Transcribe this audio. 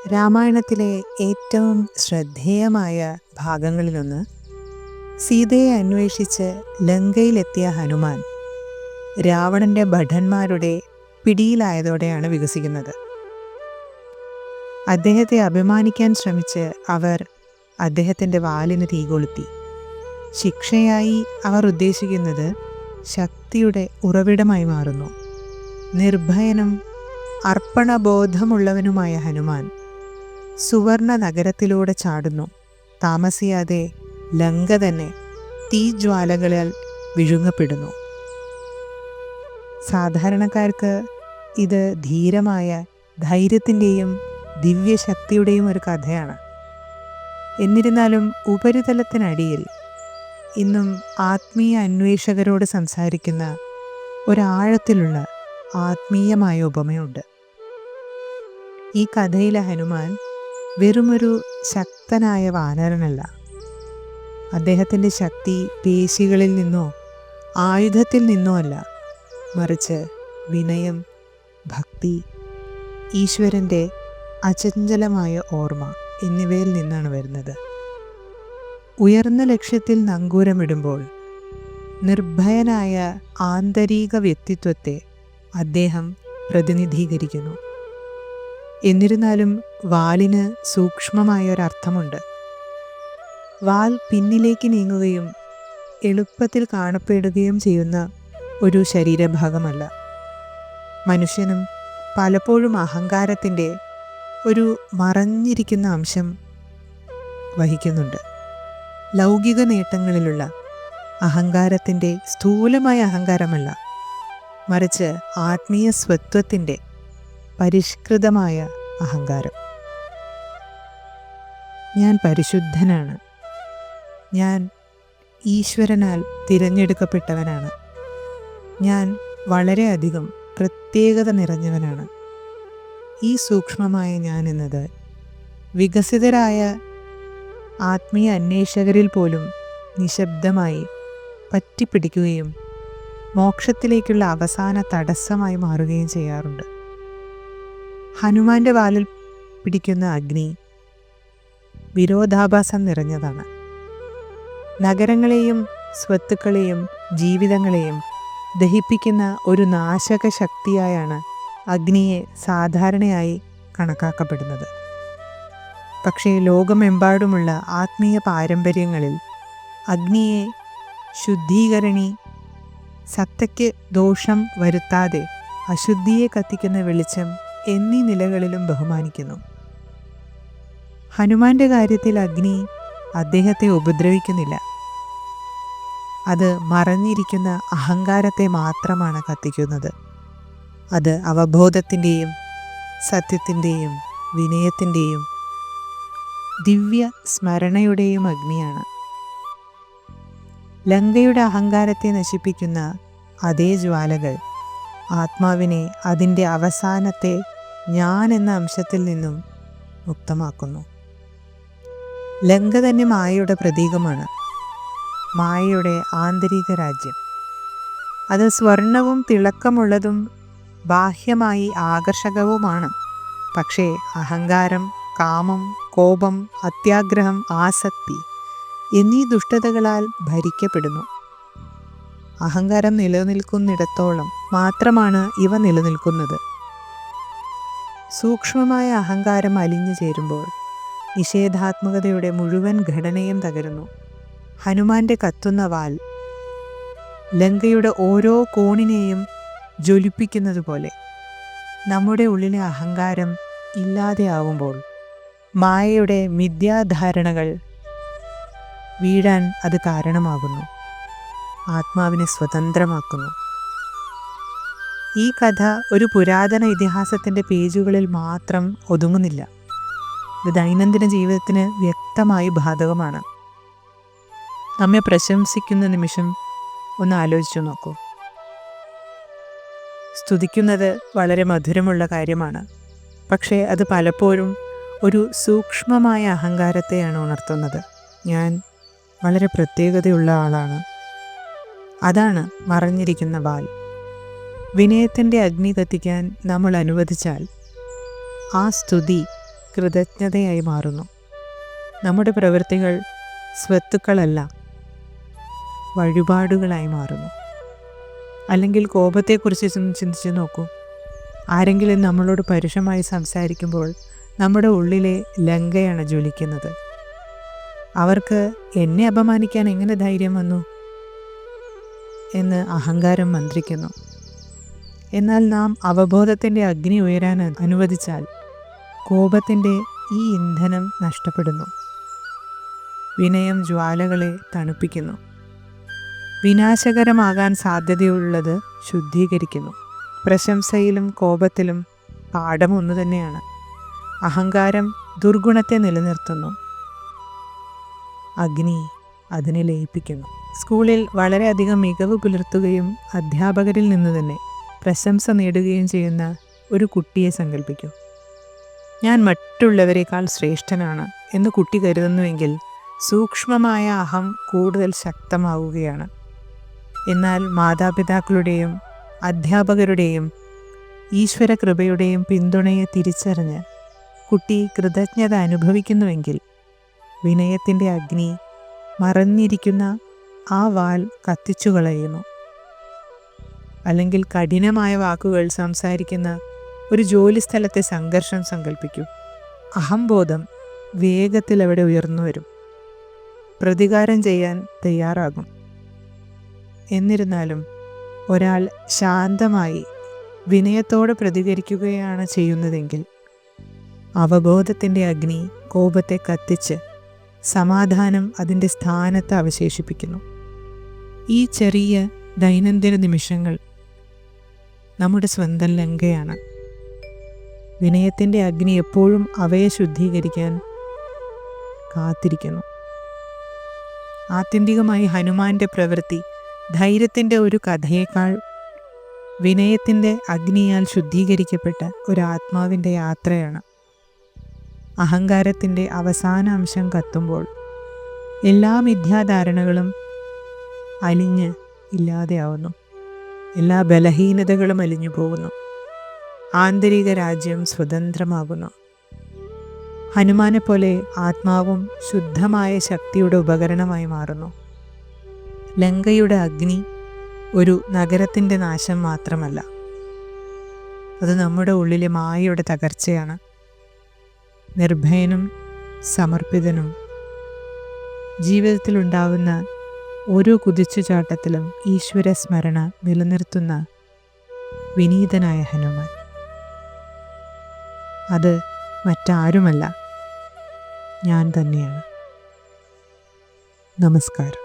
രാമായണത്തിലെ ഏറ്റവും ശ്രദ്ധേയമായ ഭാഗങ്ങളിലൊന്ന് സീതയെ അന്വേഷിച്ച് ലങ്കയിലെത്തിയ ഹനുമാൻ രാവണന്റെ ഭടന്മാരുടെ പിടിയിലായതോടെയാണ് വികസിക്കുന്നത്. അദ്ദേഹത്തെ അപമാനിക്കാൻ ശ്രമിച്ച് അവർ അദ്ദേഹത്തിൻ്റെ വാലിന് തീകൊളുത്തി. ശിക്ഷയായി അവർ ഉദ്ദേശിക്കുന്നത് ശക്തിയുടെ ഉറവിടമായി മാറുന്നു. നിർഭയനും അർപ്പണബോധമുള്ളവനുമായ ഹനുമാൻ സുവർണ നഗരത്തിലൂടെ ചാടുന്നു. താമസിയാതെ ലങ്ക തന്നെ തീജ്വാലകളാൽ വിഴുങ്ങപ്പെടുന്നു. സാധാരണക്കാർക്ക് ഇത് ധീരമായ ധൈര്യത്തിൻ്റെയും ദിവ്യശക്തിയുടെയും ഒരു കഥയാണ്. എന്നിരുന്നാലും ഉപരിതലത്തിനടിയിൽ ഇന്നും ആത്മീയ അന്വേഷകരോട് സംസാരിക്കുന്ന ഒരാഴത്തിലുള്ള ആത്മീയമായ ഉപമയുണ്ട്. ഈ കഥയിലെ ഹനുമാൻ വെറുമൊരു ശക്തനായ വാനരനല്ല. അദ്ദേഹത്തിൻ്റെ ശക്തി പേശികളിൽ നിന്നോ ആയുധത്തിൽ നിന്നോ അല്ല, മറിച്ച് വിനയം, ഭക്തി, ഈശ്വരൻ്റെ അചഞ്ചലമായ ഓർമ്മ എന്നിവയിൽ നിന്നാണ് വരുന്നത്. ഉയർന്ന ലക്ഷ്യത്തിൽ നങ്കൂരമിടുമ്പോൾ നിർഭയനായ ആന്തരിക വ്യക്തിത്വത്തെ അദ്ദേഹം പ്രതിനിധീകരിക്കുന്നു. എന്നിരുന്നാലും വാലിന് സൂക്ഷ്മമായ ഒരർത്ഥമുണ്ട്. വാൽ പിന്നിലേക്ക് നീങ്ങുകയും എളുപ്പത്തിൽ കാണപ്പെടുകയും ചെയ്യുന്ന ഒരു ശരീരഭാഗമല്ല. മനുഷ്യനും പലപ്പോഴും അഹങ്കാരത്തിൻ്റെ ഒരു മറഞ്ഞിരിക്കുന്ന അംശം വഹിക്കുന്നുണ്ട്. ലൗകിക നേട്ടങ്ങളിലുള്ള അഹങ്കാരത്തിൻ്റെ സ്ഥൂലമായ അഹങ്കാരമല്ല, മറിച്ച് ആത്മീയ സ്വത്വത്തിൻ്റെ പരിഷ്കൃതമായ അഹങ്കാരം. ഞാൻ പരിശുദ്ധനാണ്, ഞാൻ ഈശ്വരനാൽ തിരഞ്ഞെടുക്കപ്പെട്ടവനാണ്, ഞാൻ വളരെയധികം പ്രത്യേകത നിറഞ്ഞവനാണ്. ഈ സൂക്ഷ്മമായ ഞാൻ എന്നത് വികസിതരായ ആത്മീയ അന്വേഷകരിൽ പോലും നിശബ്ദമായി പറ്റിപ്പിടിക്കുകയും മോക്ഷത്തിലേക്കുള്ള അവസാന തടസ്സമായി മാറുകയും ചെയ്യാറുണ്ട്. ഹനുമാന്റെ വാലിൽ പിടിക്കുന്ന അഗ്നി വിരോധാഭാസം നിറഞ്ഞതാണ്. നഗരങ്ങളെയും സ്വത്തുക്കളെയും ജീവിതങ്ങളെയും ദഹിപ്പിക്കുന്ന ഒരു നാശക ശക്തിയായാണ് അഗ്നിയെ സാധാരണയായി കണക്കാക്കപ്പെടുന്നത്. പക്ഷേ ലോകമെമ്പാടുമുള്ള ആത്മീയ പാരമ്പര്യങ്ങളിൽ അഗ്നിയെ ശുദ്ധീകരണി, സത്തയ്ക്ക് ദോഷം വരുത്താതെ അശുദ്ധിയെ കത്തിക്കുന്ന വെളിച്ചം എന്നീ നിലകളിലും ബഹുമാനിക്കുന്നു. ഹനുമാന്റെ കാര്യത്തിൽ അഗ്നി അദ്ദേഹത്തെ ഉപദ്രവിക്കുന്നില്ല. അത് മറഞ്ഞിരിക്കുന്ന അഹങ്കാരത്തെ മാത്രമാണ് കത്തിക്കുന്നത്. അത് അവബോധത്തിൻ്റെയും സത്യത്തിൻ്റെയും വിനയത്തിൻ്റെയും ദിവ്യ സ്മരണയുടെയും അഗ്നിയാണ്. ലങ്കയുടെ അഹങ്കാരത്തെ നശിപ്പിക്കുന്ന അതേ ജ്വാലകൾ ആത്മാവിനെ അതിൻ്റെ അവസാനത്തെ ഞാൻ എന്ന അംശത്തിൽ നിന്നും മുക്തമാക്കുന്നു. ലങ്ക തന്നെ മായയുടെ പ്രതീകമാണ്, മായയുടെ ആന്തരിക രാജ്യം. അത് സ്വർണവും തിളക്കമുള്ളതും ബാഹ്യമായി ആകർഷകവുമാണ്. പക്ഷേ അഹങ്കാരം, കാമം, കോപം, അത്യാഗ്രഹം, ആസക്തി എന്നീ ദുഷ്ടതകളാൽ ഭരിക്കപ്പെടുന്നു. അഹങ്കാരം നിലനിൽക്കുന്നിടത്തോളം മാത്രമാണ് ഇവ നിലനിൽക്കുന്നത്. സൂക്ഷ്മമായ അഹങ്കാരം അലിഞ്ഞു ചേരുമ്പോൾ നിഷേധാത്മകതയുടെ മുഴുവൻ ഘടനയും തകരുന്നു. ഹനുമാന്റെ കത്തുന്ന വാൽ ലങ്കയുടെ ഓരോ കോണിനെയും ജ്വലിപ്പിക്കുന്നത് പോലെ നമ്മുടെ ഉള്ളിലെ അഹങ്കാരം ഇല്ലാതെയാവുമ്പോൾ മായയുടെ മിഥ്യാധാരണകൾ വീഴാൻ അത് കാരണമാകുന്നു, ആത്മാവിനെ സ്വതന്ത്രമാക്കുന്നു. ഈ കഥ ഒരു പുരാതന ഇതിഹാസത്തിൻ്റെ പേജുകളിൽ മാത്രം ഒതുങ്ങുന്നില്ല. ഇത് ദൈനംദിന ജീവിതത്തിന് വ്യക്തമായി ബാധകമാണ്. നമ്മെ പ്രശംസിക്കുന്ന നിമിഷം ഒന്ന് ആലോചിച്ചു നോക്കൂ. സ്തുതിക്കുന്നത് വളരെ മധുരമുള്ള കാര്യമാണ്, പക്ഷേ അത് പലപ്പോഴും ഒരു സൂക്ഷ്മമായ അഹങ്കാരത്തെയാണ് ഉണർത്തുന്നത്. ഞാൻ വളരെ പ്രത്യേകതയുള്ള ആളാണ്. അതാണ് മറഞ്ഞിരിക്കുന്ന വാൽ. വിനയത്തിൻ്റെ അഗ്നി കത്തിക്കാൻ നമ്മൾ അനുവദിച്ചാൽ ആ സ്തുതി കൃതജ്ഞതയായി മാറുന്നു. നമ്മുടെ പ്രവൃത്തികൾ സ്വത്തുക്കളല്ല, വഴിപാടുകളായി മാറുന്നു. അല്ലെങ്കിൽ കോപത്തെക്കുറിച്ച് ചിന്തിച്ച് നോക്കൂ. ആരെങ്കിലും നമ്മളോട് പരുഷമായി സംസാരിക്കുമ്പോൾ നമ്മുടെ ഉള്ളിലെ ലങ്കയാണ് ജ്വലിക്കുന്നത്. അവർക്ക് എന്നെ അപമാനിക്കാൻ എങ്ങനെ ധൈര്യം വന്നു എന്ന് അഹങ്കാരം മന്ത്രിക്കുന്നു. എന്നാൽ നാം അവബോധത്തിൻ്റെ അഗ്നി ഉയരാൻ അനുവദിച്ചാൽ കോപത്തിൻ്റെ ഈ ഇന്ധനം നഷ്ടപ്പെടുന്നു. വിനയം ജ്വാലകളെ തണുപ്പിക്കുന്നു. വിനാശകരമാകാൻ സാധ്യതയുള്ളത് ശുദ്ധീകരിക്കുന്നു. പ്രശംസയിലും കോപത്തിലും പാഠം ഒന്നു തന്നെയാണ്. അഹങ്കാരം ദുർഗുണത്തെ നിലനിർത്തുന്നു, അഗ്നി അതിനെ ലയിപ്പിക്കുന്നു. സ്കൂളിൽ വളരെയധികം മികവ് പുലർത്തുകയും അധ്യാപകരിൽ നിന്ന് തന്നെ പ്രശംസ നേടുകയും ചെയ്യുന്ന ഒരു കുട്ടിയെ സങ്കല്പിക്കൂ. ഞാൻ മറ്റുള്ളവരെക്കാൾ ശ്രേഷ്ഠനാണ് എന്ന് കുട്ടി കരുതുന്നുവെങ്കിൽ സൂക്ഷ്മമായ അഹം കൂടുതൽ ശക്തമാവുകയാണ്. എന്നാൽ മാതാപിതാക്കളുടെയും അധ്യാപകരുടെയും ഈശ്വര കൃപയുടെയും പിന്തുണയെ തിരിച്ചറിഞ്ഞ് കുട്ടി കൃതജ്ഞത അനുഭവിക്കുന്നുവെങ്കിൽ വിനയത്തിൻ്റെ അഗ്നി മറഞ്ഞിരിക്കുന്ന ആ വാൽ കത്തിച്ചു കളയുന്നു. അല്ലെങ്കിൽ കഠിനമായ വാക്കുകൾ സംസാരിക്കുന്ന ഒരു ജോലിസ്ഥലത്തെ സംഘർഷം സങ്കല്പിക്കൂ. അഹംബോധം വേഗത്തിൽ അവിടെ ഉയർന്നു വരും, പ്രതികാരം ചെയ്യാൻ തയ്യാറാകും. എന്നിരുന്നാലും ഒരാൾ ശാന്തമായി വിനയത്തോടെ പ്രതികരിക്കുകയാണ് ചെയ്യുന്നതെങ്കിൽ അവബോധത്തിൻ്റെ അഗ്നി കോപത്തെ കത്തിച്ച് സമാധാനം അതിൻ്റെ സ്ഥാനത്ത് അവശേഷിപ്പിക്കുന്നു. ഈ ചെറിയ ദൈനംദിന നിമിഷങ്ങൾ നമ്മുടെ സ്വന്തം ലങ്കയാണ്. വിനയത്തിൻ്റെ അഗ്നി എപ്പോഴും അവയെ ശുദ്ധീകരിക്കാൻ കാത്തിരിക്കുന്നു. ആത്യന്തികമായി ഹനുമാന്റെ പ്രവൃത്തി ധൈര്യത്തിൻ്റെ ഒരു കഥയേക്കാൾ വിനയത്തിൻ്റെ അഗ്നിയാൽ ശുദ്ധീകരിക്കപ്പെട്ട ഒരു ആത്മാവിൻ്റെ യാത്രയാണ്. അഹങ്കാരത്തിൻ്റെ അവസാന അംശം കത്തുമ്പോൾ എല്ലാ മിഥ്യാധാരണകളും അലിഞ്ഞ് ഇല്ലാതെയാവുന്നു. എല്ലാ ബലഹീനതകളും അലിഞ്ഞു പോകുന്നു. ആന്തരിക രാജ്യം സ്വതന്ത്രമാകുന്നു. ഹനുമാനെ പോലെ ആത്മാവും ശുദ്ധമായ ശക്തിയുടെ ഉപകരണമായി മാറുന്നു. ലങ്കയുടെ അഗ്നി ഒരു നഗരത്തിൻ്റെ നാശം മാത്രമല്ല, അത് നമ്മുടെ ഉള്ളിലെ മായയുടെ തകർച്ചയാണ്. നിർഭയനും സമർപ്പിതനും ജീവിതത്തിലുണ്ടാവുന്ന ഓരോ കുതിച്ചുചാട്ടത്തിലും ഈശ്വര സ്മരണ നിലനിർത്തുന്ന വിനീതനായ ഹനുമാൻ, അത് മറ്റാരുമല്ല, ഞാൻ തന്നെയാണ്. നമസ്കാരം.